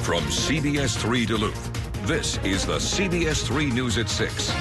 From CBS3 Duluth, this is the CBS3 News at 6.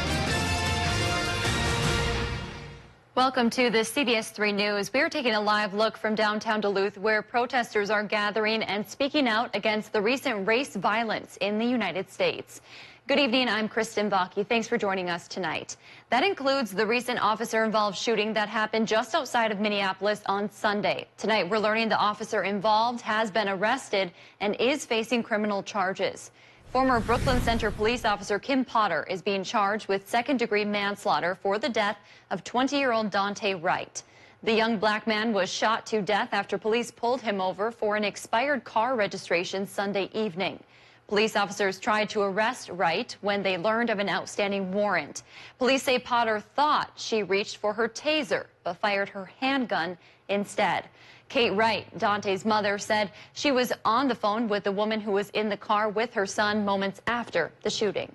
Welcome to the CBS3 News. We're taking a live look from downtown Duluth, where protesters are gathering and speaking out against the recent race violence in the United States. Good evening, I'm Kristen Bakke. Thanks for joining us tonight. That includes the recent officer-involved shooting that happened just outside of Minneapolis on Sunday. Tonight, we're learning the officer involved has been arrested and is facing criminal charges. Former Brooklyn Center police officer Kim Potter is being charged with second-degree manslaughter for the death of 20-year-old Dante Wright. The young black man was shot to death after police pulled him over for an expired car registration Sunday evening. Police officers tried to arrest Wright when they learned of an outstanding warrant. Police say Potter thought she reached for her taser, but fired her handgun instead. Kate Wright, Dante's mother, said she was on the phone with the woman who was in the car with her son moments after the shooting.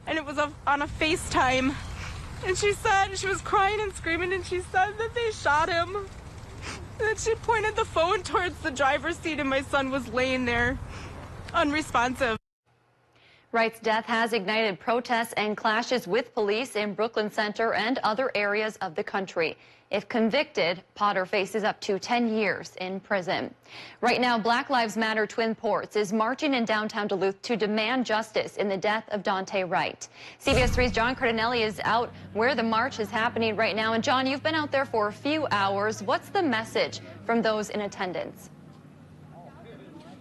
And it was on a FaceTime. And she said, she was crying and screaming, and she said that they shot him. And then she pointed the phone towards the driver's seat, and my son was laying there, unresponsive. Wright's death has ignited protests and clashes with police in Brooklyn Center and other areas of the country. If convicted, Potter faces up to 10 years in prison. Right now, Black Lives Matter Twin Ports is marching in downtown Duluth to demand justice in the death of Dante Wright. CBS3's John Cardinelli is out where the march is happening right now. And John, you've been out there for a few hours. What's the message from those in attendance?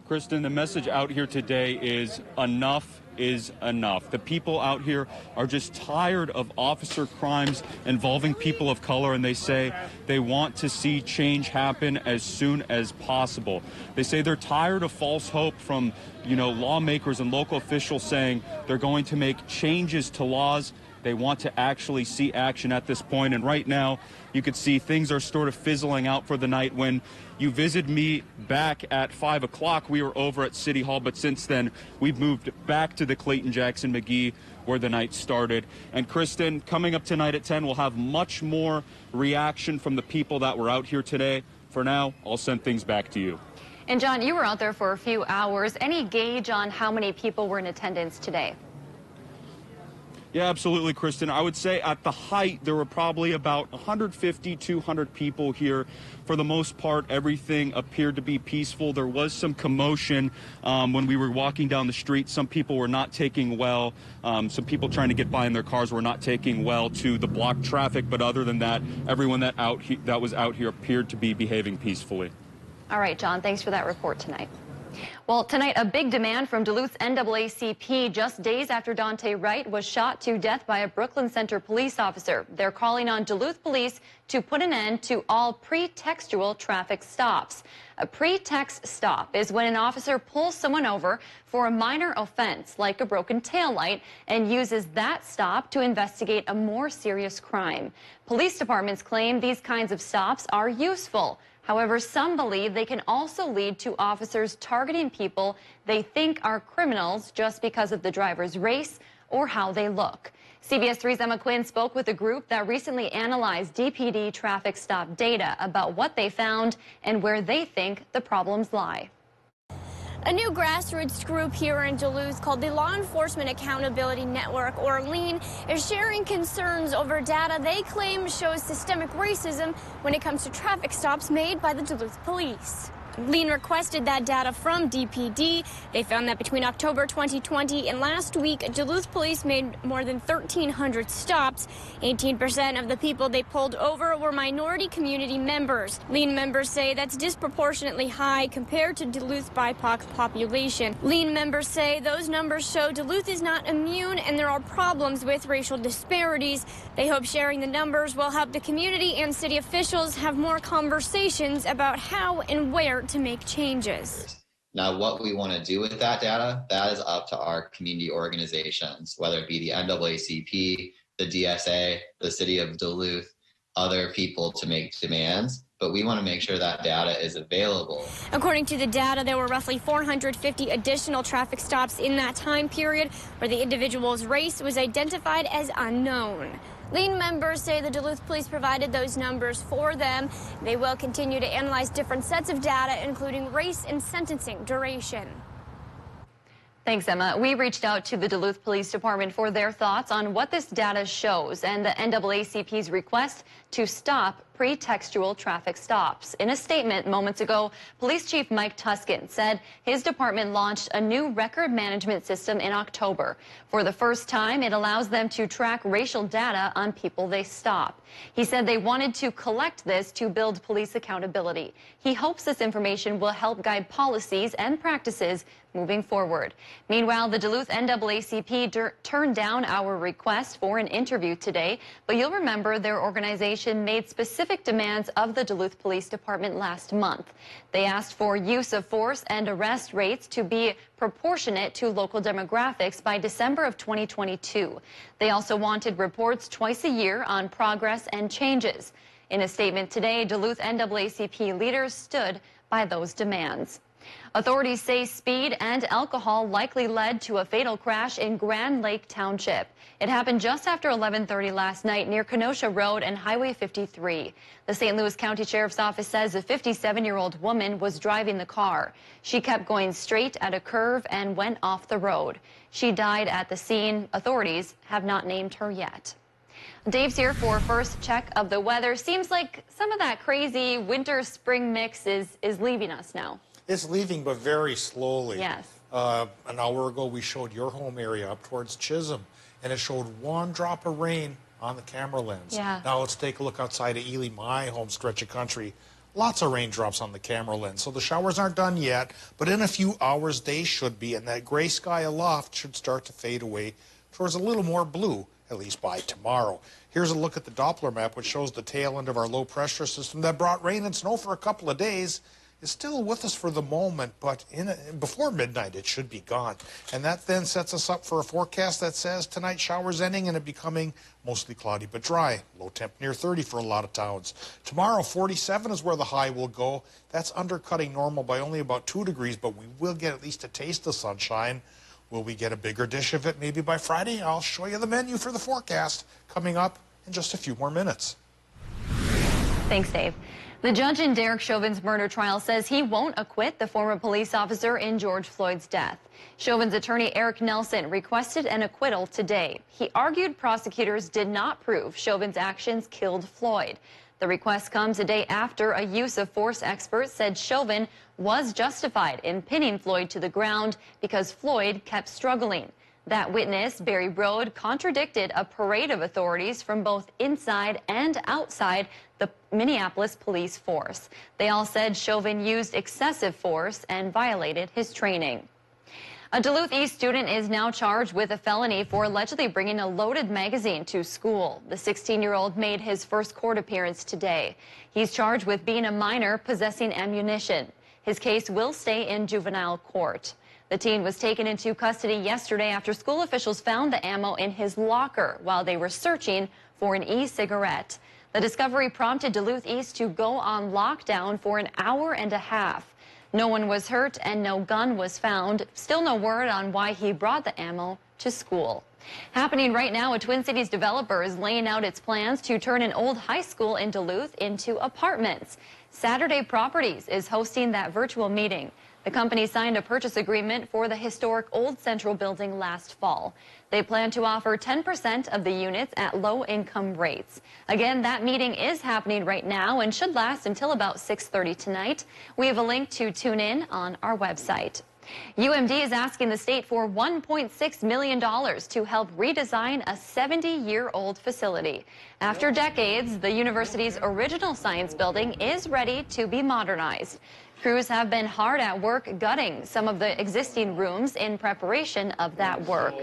Kristen, the message out here today is enough is enough. The people out here are just tired of officer crimes involving people of color, and they say they want to see change happen as soon as possible. They say they're tired of false hope from, lawmakers and local officials saying they're going to make changes to laws. They want to actually see action at this point. And right now, you could see things are sort of fizzling out for the night. When you visited me back at 5 o'clock, we were over at City Hall. But since then, we've moved back to the Clayton Jackson McGee where the night started. And Kristen, coming up tonight at 10, we'll have much more reaction from the people that were out here today. For now, I'll send things back to you. And John, you were out there for a few hours. Any gauge on how many people were in attendance today? Yeah, absolutely, Kristen. I would say at the height, there were probably about 150, 200 people here. For the most part, everything appeared to be peaceful. There was some commotion when we were walking down the street. Some people were not taking well. Some people trying to get by in their cars were not taking well to the blocked traffic. But other than that, everyone that was out here appeared to be behaving peacefully. All right, John, thanks for that report tonight. Well, tonight, a big demand from Duluth's NAACP just days after Dante Wright was shot to death by a Brooklyn Center police officer. They're calling on Duluth police to put an end to all pretextual traffic stops. A pretext stop is when an officer pulls someone over for a minor offense, like a broken taillight, and uses that stop to investigate a more serious crime. Police departments claim these kinds of stops are useful. However, some believe they can also lead to officers targeting people they think are criminals just because of the driver's race or how they look. CBS3's Emma Quinn spoke with a group that recently analyzed DPD traffic stop data about what they found and where they think the problems lie. A new grassroots group here in Duluth called the Law Enforcement Accountability Network, or LEAN, is sharing concerns over data they claim shows systemic racism when it comes to traffic stops made by the Duluth police. LEAN requested that data from DPD. They found that between October 2020 and last week, Duluth police made more than 1,300 stops. 18% of the people they pulled over were minority community members. LEAN members say that's disproportionately high compared to Duluth's BIPOC population. LEAN members say those numbers show Duluth is not immune and there are problems with racial disparities. They hope sharing the numbers will help the community and city officials have more conversations about how and where to make changes. Now, what we want to do with that data, that is up to our community organizations, whether it be the NAACP, the DSA, the city of Duluth, other people to make demands. But we want to make sure that data is available. According to the data, there were roughly 450 additional traffic stops in that time period where the individual's race was identified as unknown. LEAN members say the Duluth police provided those numbers for them. They will continue to analyze different sets of data, including race and sentencing duration. Thanks, Emma. We reached out to the Duluth Police Department for their thoughts on what this data shows and the NAACP's request to stop pretextual traffic stops. In a statement moments ago, Police Chief Mike Tuskin said his department launched a new record management system in October. For the first time, it allows them to track racial data on people they stop. He said they wanted to collect this to build police accountability. He hopes this information will help guide policies and practices moving forward. Meanwhile, the Duluth NAACP turned down our request for an interview today, but you'll remember their organization made specific demands of the Duluth Police Department last month. They asked for use of force and arrest rates to be proportionate to local demographics by December of 2022. They also wanted reports twice a year on progress and changes. In a statement today, Duluth NAACP leaders stood by those demands. Authorities say speed and alcohol likely led to a fatal crash in Grand Lake Township. It happened just after 11:30 last night near Kenosha Road and Highway 53. The St. Louis County Sheriff's Office says a 57-year-old woman was driving the car. She kept going straight at a curve and went off the road. She died at the scene. Authorities have not named her yet. Dave's here for a first check of the weather. Seems like some of that crazy winter-spring mix is leaving us now. It's leaving, but very slowly. Yes. An hour ago, we showed your home area up towards Chisholm, and it showed one drop of rain on the camera lens. Yeah. Now let's take a look outside of Ely, my home stretch of country. Lots of raindrops on the camera lens. So the showers aren't done yet, but in a few hours they should be, and that gray sky aloft should start to fade away towards a little more blue, at least by tomorrow. Here's a look at the Doppler map, which shows the tail end of our low pressure system that brought rain and snow for a couple of days. Is still with us for the moment, but before midnight it should be gone. And that then sets us up for a forecast that says tonight showers ending and it becoming mostly cloudy but dry. Low temp near 30 for a lot of towns. Tomorrow 47 is where the high will go. That's undercutting normal by only about 2 degrees, but we will get at least a taste of sunshine. Will we get a bigger dish of it maybe by Friday? I'll show you the menu for the forecast coming up in just a few more minutes. Thanks, Dave. The judge in Derek Chauvin's murder trial says he won't acquit the former police officer in George Floyd's death. Chauvin's attorney Eric Nelson requested an acquittal today. He argued prosecutors did not prove Chauvin's actions killed Floyd. The request comes a day after a use of force expert said Chauvin was justified in pinning Floyd to the ground because Floyd kept struggling. That witness, Barry Broad, contradicted a parade of authorities from both inside and outside the Minneapolis police force. They all said Chauvin used excessive force and violated his training. A Duluth East student is now charged with a felony for allegedly bringing a loaded magazine to school. The 16-year-old made his first court appearance today. He's charged with being a minor possessing ammunition. His case will stay in juvenile court. The teen was taken into custody yesterday after school officials found the ammo in his locker while they were searching for an e-cigarette. The discovery prompted Duluth East to go on lockdown for an hour and a half. No one was hurt and no gun was found. Still no word on why he brought the ammo to school. Happening right now, a Twin Cities developer is laying out its plans to turn an old high school in Duluth into apartments. Saturday Properties is hosting that virtual meeting. The company signed a purchase agreement for the historic Old Central building last fall. They plan to offer 10% of the units at low-income rates. Again, that meeting is happening right now and should last until about 6:30 tonight. We have a link to tune in on our website. UMD is asking the state for $1.6 million to help redesign a 70-year-old facility. After decades, the university's original science building is ready to be modernized. Crews have been hard at work gutting some of the existing rooms in preparation of that work.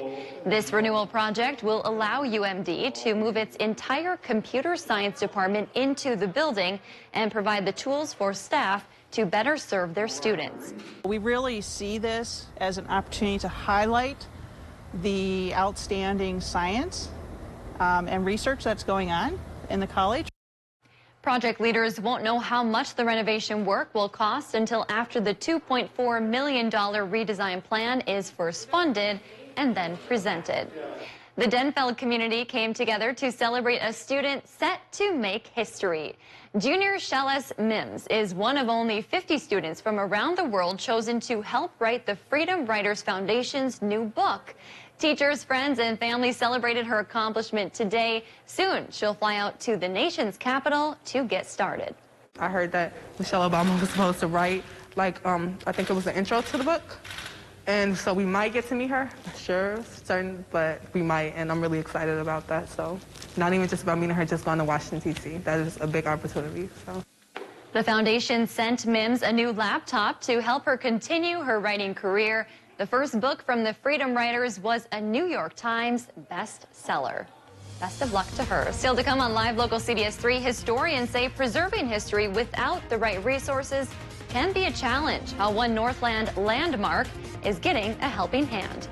This renewal project will allow UMD to move its entire computer science department into the building and provide the tools for staff to better serve their students. We really see this as an opportunity to highlight the outstanding science and research that's going on in the college. Project leaders won't know how much the renovation work will cost until after the $2.4 million redesign plan is first funded and then presented. The Denfeld community came together to celebrate a student set to make history. Junior Shellis Mims is one of only 50 students from around the world chosen to help write the Freedom Writers Foundation's new book. Teachers, friends, and family celebrated her accomplishment today. Soon, she'll fly out to the nation's capital to get started. I heard that Michelle Obama was supposed to write, I think it was the intro to the book. And so we might get to meet her, not sure, certain, but we might, and I'm really excited about that. So not even just about meeting her, just going to Washington, D.C. That is a big opportunity. So. The foundation sent Mims a new laptop to help her continue her writing career. The first book from the Freedom Writers was a New York Times bestseller. Best of luck to her. Still to come on Live Local CBS 3, historians say preserving history without the right resources can be a challenge. How one Northland landmark is getting a helping hand.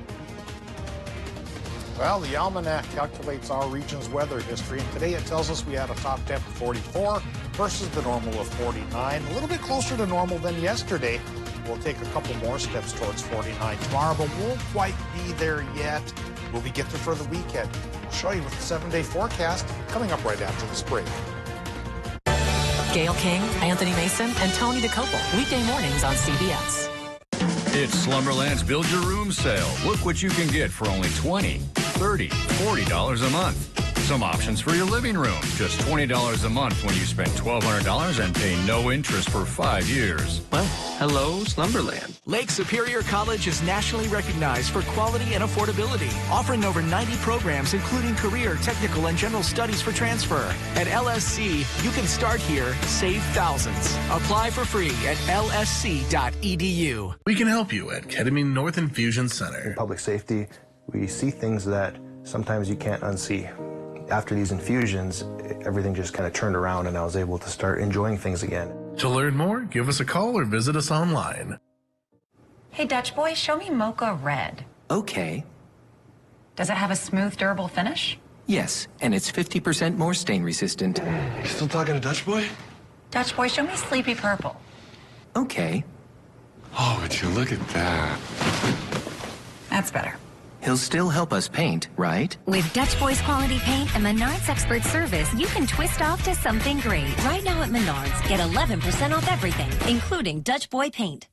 Well, the almanac calculates our region's weather history, and today it tells us we had a top temp of 44 versus the normal of 49. A little bit closer to normal than yesterday. We'll take a couple more steps towards 49 tomorrow, but won't quite be there yet. Will we get there for the weekend? I'll show you with the 7-day forecast coming up right after this break. Gail King, Anthony Mason, and Tony DeCopel, weekday mornings on CBS. It's Slumberland's Build Your Room sale. Look what you can get for only $20, $30, $40 a month. Some options for your living room. Just $20 a month when you spend $1,200 and pay no interest for 5 years. Well, hello, Slumberland. Lake Superior College is nationally recognized for quality and affordability, offering over 90 programs, including career, technical, and general studies for transfer. At LSC, you can start here, save thousands. Apply for free at lsc.edu. We can help you at Ketamine North Infusion Center. In public safety, we see things that sometimes you can't unsee. After these infusions, everything just kind of turned around and I was able to start enjoying things again. To learn more, give us a call or visit us online. Hey, Dutch boy, show me Mocha Red. Okay. Does it have a smooth, durable finish? Yes, and it's 50% more stain resistant. You still talking to Dutch boy? Dutch boy, show me Sleepy Purple. Okay. Oh, would you look at that? That's better. He'll still help us paint, right? With Dutch Boy's quality paint and Menards expert service, you can twist off to something great. Right now at Menards, get 11% off everything, including Dutch Boy paint.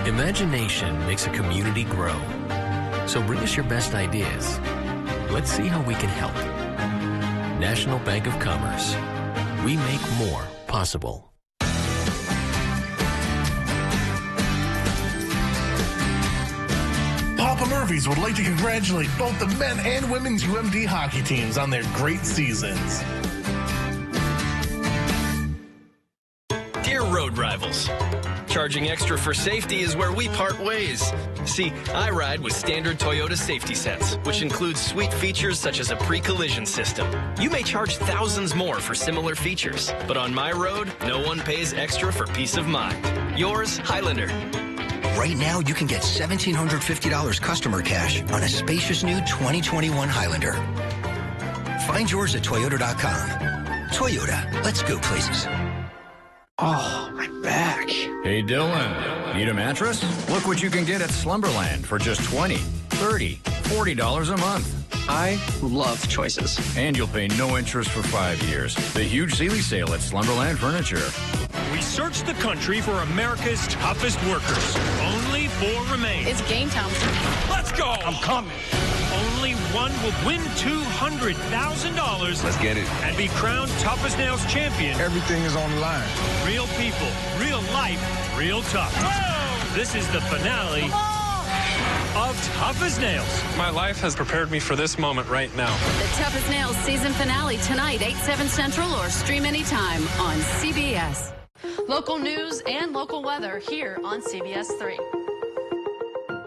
Imagination makes a community grow. So bring us your best ideas. Let's see how we can help. National Bank of Commerce. We make more possible. Papa Murphy's would like to congratulate both the men and women's UMD hockey teams on their great seasons. Dear road rivals, charging extra for safety is where we part ways. See, I ride with standard Toyota safety sets, which includes sweet features such as a pre-collision system. You may charge thousands more for similar features, but on my road, no one pays extra for peace of mind. Yours, Highlander. Right now, you can get $1,750 customer cash on a spacious new 2021 Highlander. Find yours at Toyota.com. Toyota, let's go places. Oh, my back. Hey, Dylan, need a mattress? Look what you can get at Slumberland for just $20, $30, $40 a month. I love choices. And you'll pay no interest for 5 years. The huge Sealy sale at Slumberland Furniture. We searched the country for America's toughest workers. Only 4 remain. It's game time. Let's go! I'm coming. Only one will win $200,000. Let's get it. And be crowned Toughest Nails champion. Everything is on the line. Real people, real life, real tough. Whoa! This is the finale of Tough as Nails. My life has prepared me for this moment right now. The Tough as Nails season finale tonight, 8/7 Central, or stream anytime on CBS. Local news and local weather here on CBS 3.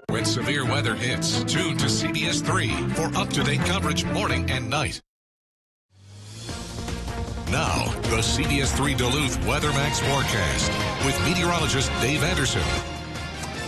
When severe weather hits, tune to CBS 3 for up-to-date coverage morning and night. Now, the CBS 3 Duluth Weather Max forecast with meteorologist Dave Anderson.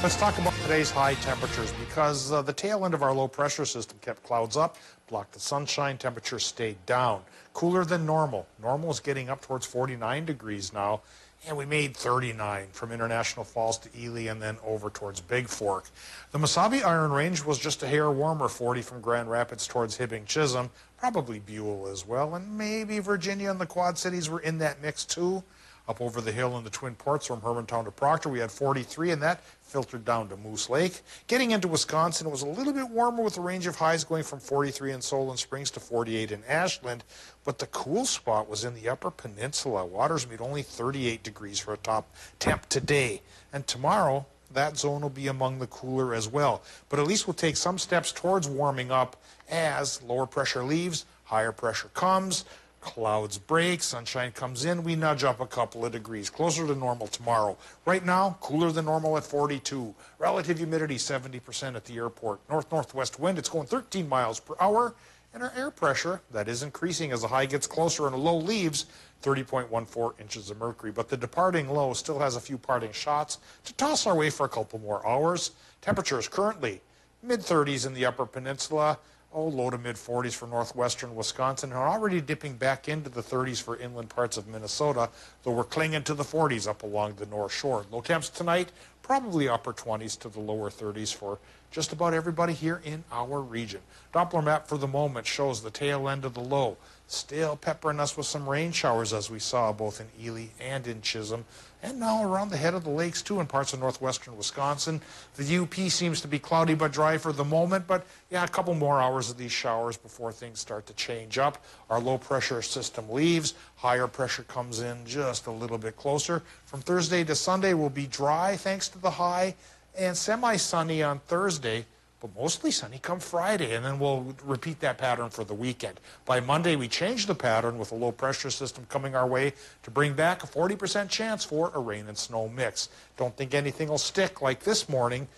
Let's talk about today's high temperatures because the tail end of our low pressure system kept clouds up, blocked the sunshine, temperatures stayed down. Cooler than normal. Normal is getting up towards 49 degrees now, and we made 39 from International Falls to Ely and then over towards Big Fork. The Mesabi Iron Range was just a hair warmer, 40 from Grand Rapids towards Hibbing Chisholm, probably Buell as well, and maybe Virginia and the Quad Cities were in that mix too. Up over the hill in the Twin Ports from Hermantown to Proctor, we had 43, and that filtered down to Moose Lake. Getting into Wisconsin, it was a little bit warmer with a range of highs going from 43 in Solon Springs to 48 in Ashland, but the cool spot was in the Upper Peninsula. Waters meet only 38 degrees for a top temp today, and tomorrow that zone will be among the cooler as well. But at least we'll take some steps towards warming up as lower pressure leaves, higher pressure comes. Clouds break, sunshine comes in, we nudge up a couple of degrees, closer to normal tomorrow. Right now, cooler than normal at 42. Relative humidity 70% at the airport. North-northwest wind, it's going 13 miles per hour. And our air pressure, that is increasing as the high gets closer and a low leaves, 30.14 inches of mercury. But the departing low still has a few parting shots to toss our way for a couple more hours. Temperatures currently mid-30s in the Upper Peninsula. Low to mid-40s for northwestern Wisconsin, and already dipping back into the 30s for inland parts of Minnesota, though we're clinging to the 40s up along the North Shore. Low temps tonight, probably upper 20s to the lower 30s for just about everybody here in our region. Doppler map for the moment shows the tail end of the low, still peppering us with some rain showers as we saw both in Ely and in Chisholm, and now around the head of the lakes too in parts of northwestern Wisconsin. The UP seems to be cloudy but dry for the moment, but yeah, a couple more hours of these showers before things start to change up. Our low pressure system leaves, higher pressure comes in just a little bit closer. From Thursday to Sunday will be dry thanks to the high, and semi-sunny on Thursday, but mostly sunny come Friday, and then we'll repeat that pattern for the weekend. By Monday, we change the pattern with a low pressure system coming our way to bring back a 40% chance for a rain and snow mix. Don't think anything will stick like this morning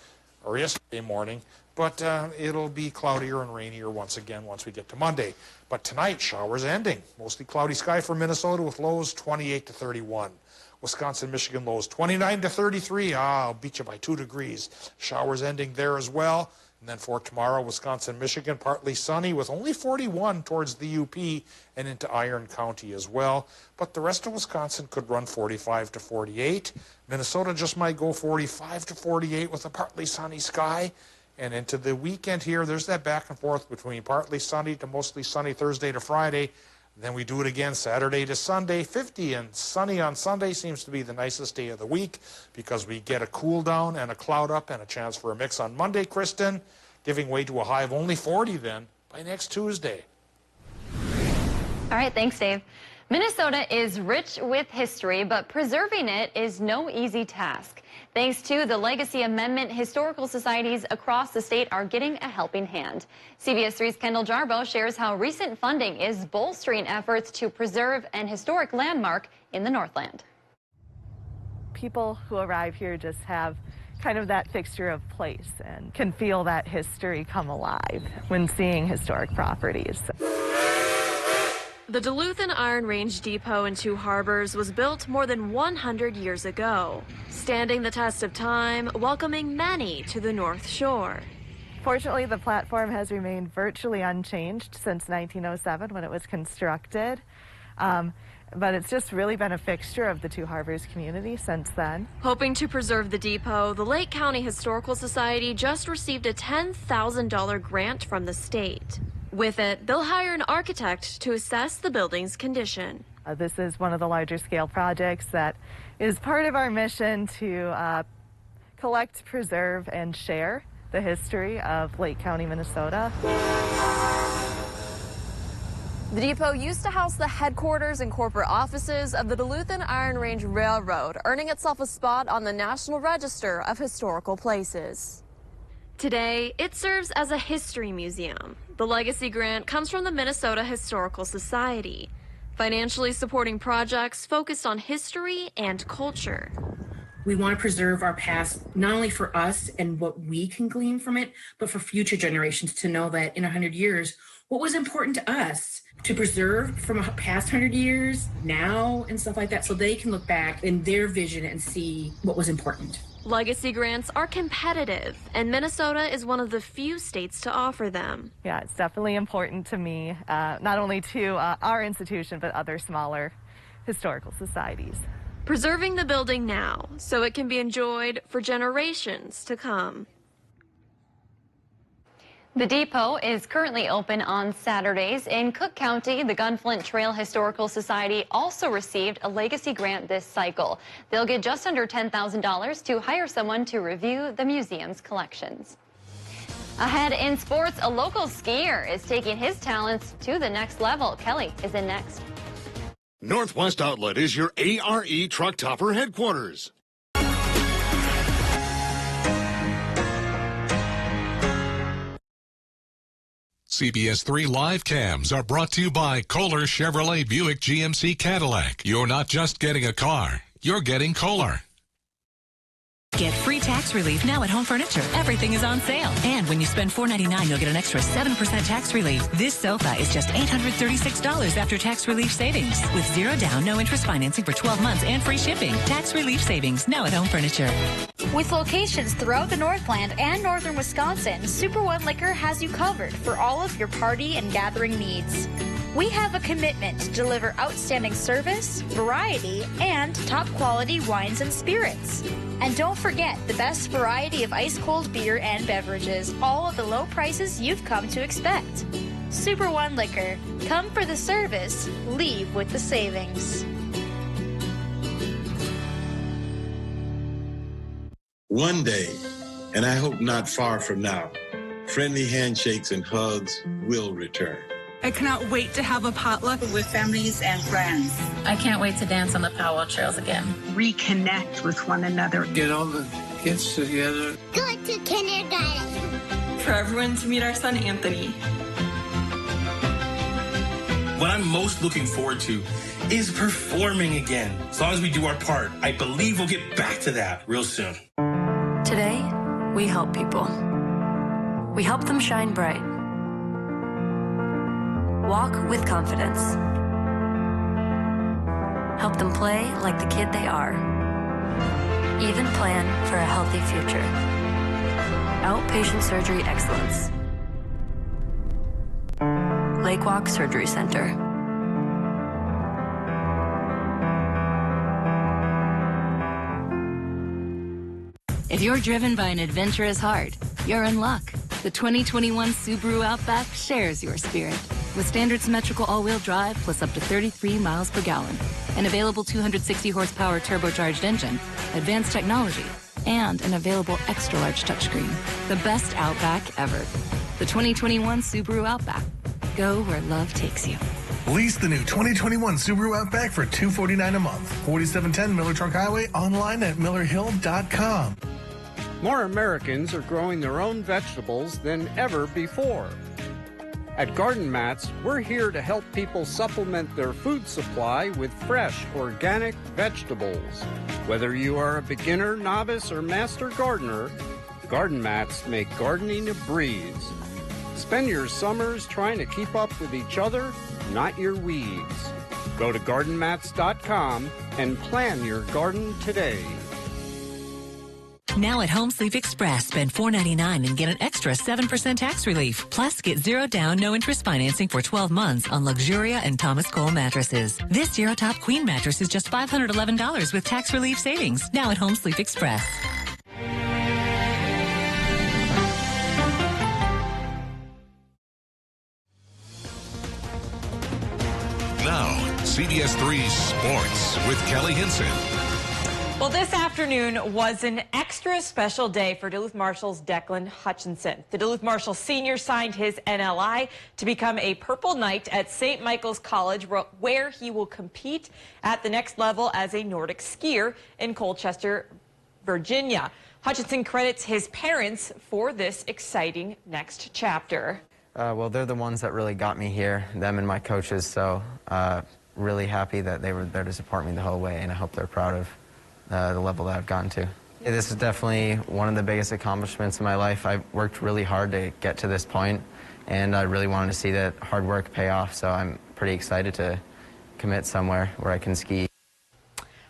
or yesterday morning, but it'll be cloudier and rainier once again once we get to Monday. But tonight, showers ending. Mostly cloudy sky for Minnesota with lows 28 to 31. Wisconsin, Michigan lows 29 to 33. I'll beat you by 2 degrees. Showers ending there as well. And then for tomorrow, Wisconsin, Michigan, partly sunny with only 41 towards the UP and into Iron County as well. But the rest of Wisconsin could run 45 to 48. Minnesota just might go 45 to 48 with a partly sunny sky. And into the weekend here, there's that back and forth between partly sunny to mostly sunny Thursday to Friday. Then we do it again Saturday to Sunday. 50 and sunny on Sunday seems to be the nicest day of the week because we get a cool down and a cloud up and a chance for a mix on Monday, Kristen, giving way to a high of only 40 then by next Tuesday. All right, thanks, Dave. Minnesota is rich with history, but preserving it is no easy task. Thanks to the Legacy Amendment, historical societies across the state are getting a helping hand. CBS 3's Kendall Jarbo shares how recent funding is bolstering efforts to preserve an historic landmark in the Northland. People who arrive here just have kind of that fixture of place and can feel that history come alive when seeing historic properties. The Duluth and Iron Range Depot in Two Harbors was built more than 100 years ago, standing the test of time, welcoming many to the North Shore. Fortunately, the platform has remained virtually unchanged since 1907 when it was constructed. But it's just really been a fixture of the Two Harbors community since then. Hoping to preserve the depot, the Lake County Historical Society just received a $10,000 grant from the state. With it, they'll hire an architect to assess the building's condition. This is one of the larger scale projects that is part of our mission to collect, preserve, and share the history of Lake County, Minnesota. The depot used to house the headquarters and corporate offices of the Duluth and Iron Range Railroad, earning itself a spot on the National Register of Historical Places. Today, it serves as a history museum. The legacy grant comes from the Minnesota Historical Society, financially supporting projects focused on history and culture. We want to preserve our past, not only for us and what we can glean from it, but for future generations to know that in 100 years, what was important to us to preserve from a past 100 years now and stuff like that, so they can look back in their vision and see what was important. Legacy grants are competitive, and Minnesota is one of the few states to offer them. Yeah, it's definitely important to me, not only to our institution, but other smaller historical societies. Preserving the building now so it can be enjoyed for generations to come. The depot is currently open on Saturdays. In Cook County, the Gunflint Trail Historical Society also received a legacy grant this cycle. They'll get just under $10,000 to hire someone to review the museum's collections. Ahead in sports, a local skier is taking his talents to the next level. Kelly is in next. Northwest Outlet is your ARE truck topper headquarters. CBS3 live cams are brought to you by Kohler Chevrolet Buick GMC Cadillac. You're not just getting a car, you're getting Kohler. Get free tax relief now at Home Furniture. Everything is on sale. And when you spend $499, you'll get an extra 7% tax relief. This sofa is just $836 after tax relief savings. With zero down, no interest financing for 12 months and free shipping. Tax relief savings now at Home Furniture. With locations throughout the Northland and northern Wisconsin, Super One Liquor has you covered for all of your party and gathering needs. We have a commitment to deliver outstanding service, variety, and top quality wines and spirits. And don't forget the best variety of ice-cold beer and beverages, all at the low prices you've come to expect. Super One Liquor. Come for the service, leave with the savings. One day, and I hope not far from now, friendly handshakes and hugs will return. I cannot wait to have a potluck with families and friends. I can't wait to dance on the powwow trails again. Reconnect with one another. Get all the kids together. Go to kindergarten. For everyone to meet our son, Anthony. What I'm most looking forward to is performing again. As long as we do our part, I believe we'll get back to that real soon. Today, we help people. We help them shine bright. Walk with confidence. Help them play like the kid they are. Even plan for a healthy future. Outpatient surgery excellence. Lake Walk Surgery Center. If you're driven by an adventurous heart, you're in luck. The 2021 Subaru Outback shares your spirit. With standard symmetrical all-wheel drive plus up to 33 miles per gallon. An available 260 horsepower turbocharged engine, advanced technology, and an available extra-large touchscreen. The best Outback ever. The 2021 Subaru Outback. Go where love takes you. Lease the new 2021 Subaru Outback for $249 a month. 4710 Miller Truck Highway, online at millerhill.com. More Americans are growing their own vegetables than ever before. At Garden Mats, we're here to help people supplement their food supply with fresh, organic vegetables. Whether you are a beginner, novice, or master gardener, Garden Mats make gardening a breeze. Spend your summers trying to keep up with each other, not your weeds. Go to gardenmats.com and plan your garden today. Now at Home Sleep Express, spend $499 and get an extra 7% tax relief. Plus, get zero down, no interest financing for 12 months on Luxuria and Thomas Cole mattresses. This Zero Top Queen mattress is just $511 with tax relief savings. Now at Home Sleep Express. Now, CBS3 Sports with Kelly Hinson. Well, this afternoon was an extra special day for Duluth Marshals Declan Hutchinson. The Duluth Marshal senior signed his NLI to become a Purple Knight at St. Michael's College, where he will compete at the next level as a Nordic skier in Colchester, Virginia. Hutchinson credits his parents for this exciting next chapter. Well, they're the ones that really got me here, them and my coaches, so really happy that they were there to support me the whole way, and I hope they're proud of the level that I've gotten to. Yeah, this is definitely one of the biggest accomplishments in my life. I worked really hard to get to this point, and I really wanted to see that hard work pay off, so I'm pretty excited to commit somewhere where I can ski.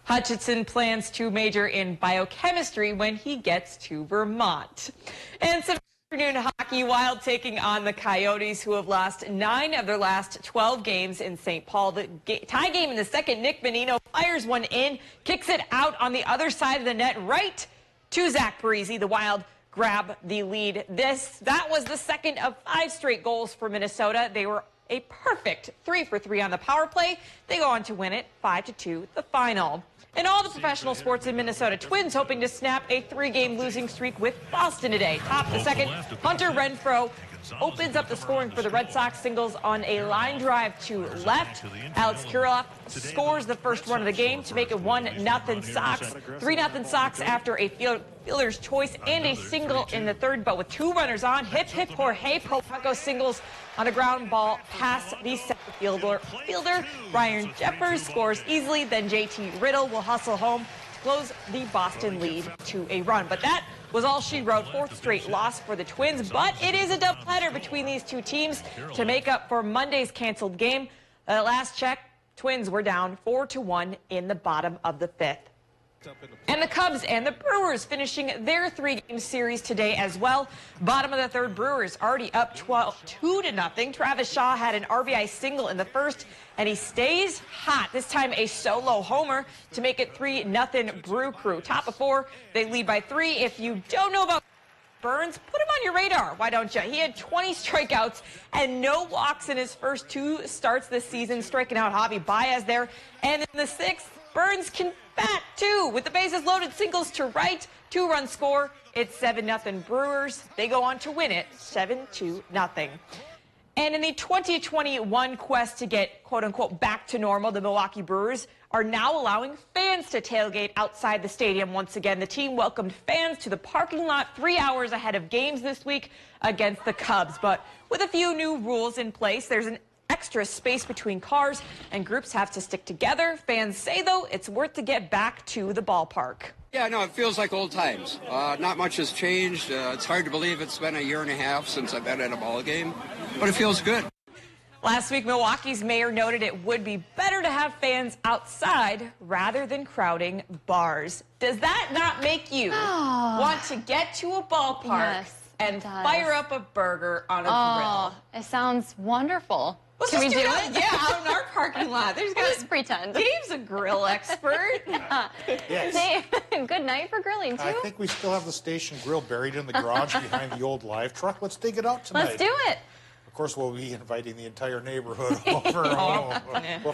Hutchinson plans to major in biochemistry when he gets to Vermont. And some afternoon hockey, Wild taking on the Coyotes, who have lost 9 of their last 12 games in St. Paul. The tie game in the second, Nick Bonino fires one in, kicks it out on the other side of the net right to Zach Parise. The Wild grab the lead. That was the second of 5 straight goals for Minnesota. They were a perfect 3 for 3 on the power play. They go on to win it 5-2, the final. In all the professional sports in Minnesota, Twins hoping to snap a 3-game losing streak with Boston today. Top the second, Hunter Renfroe opens up the scoring for the Red Sox, singles on a line drive to left. Alex Kirilloff scores the first run of the game to make it 1-0 Sox. 3-0 Sox after a fielder's choice and a single in the third, but with 2 runners on. Hip, hip, Jorge Polanco singles on a ground ball past the center fielder. Ryan Jeffers scores easily, then JT Riddle will hustle home to close the Boston lead to a run. But that was all she wrote. 4th straight loss for the Twins, but it is a doubleheader between these two teams to make up for Monday's canceled game. Last check, Twins were down 4-1 in the bottom of the 5th. And the Cubs and the Brewers finishing their 3-game series today as well. Bottom of the 3rd, Brewers already up 2-0. Travis Shaw had an RBI single in the first, and he stays hot. This time a solo homer to make it 3-0 Brew Crew. Top of 4, they lead by 3. If you don't know about Burns, put him on your radar. Why don't you? He had 20 strikeouts and no walks in his first 2 starts this season, striking out Javi Baez there. And in the 6th, Burns can bat too, with the bases loaded, singles to right, 2-run score. It's 7-0 Brewers. They go on to win it 7-0. And in the 2021 quest to get quote-unquote back to normal, the Milwaukee Brewers are now allowing fans to tailgate outside the stadium once again. The team welcomed fans to the parking lot 3 hours ahead of games this week against the Cubs. But with a few new rules in place, there's an extra space between cars, and groups have to stick together. Fans say, though, it's worth to get back to the ballpark. Yeah, no, it feels like old times. Not much has changed. It's hard to believe it's been a year and a half since I've been at a ball game, but it feels good. Last week, Milwaukee's mayor noted it would be better to have fans outside rather than crowding bars. Does that not make you want to get to a ballpark and fire up a burger on a grill? It sounds wonderful. Can we do it? Yeah, out in our parking lot. Let's pretend. Dave's a grill expert. Yes. Dave, good night for grilling, too. I think we still have the station grill buried in the garage behind the old live truck. Let's dig it out tonight. Let's do it. Of course, we'll be inviting the entire neighborhood over. All of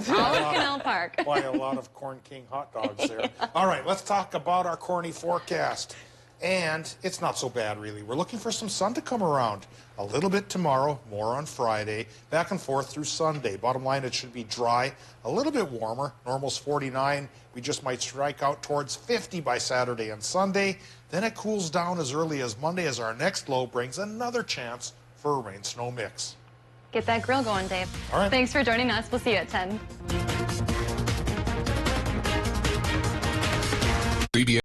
Canal Park. Buy a lot of Corn King hot dogs there. All right, let's talk about our corny forecast. And it's not so bad, really. We're looking for some sun to come around. A little bit tomorrow, more on Friday, back and forth through Sunday. Bottom line, it should be dry, a little bit warmer. Normal's 49. We just might strike out towards 50 by Saturday and Sunday. Then it cools down as early as Monday, as our next low brings another chance for a rain-snow mix. Get that grill going, Dave. All right. Thanks for joining us. We'll see you at 10. CBS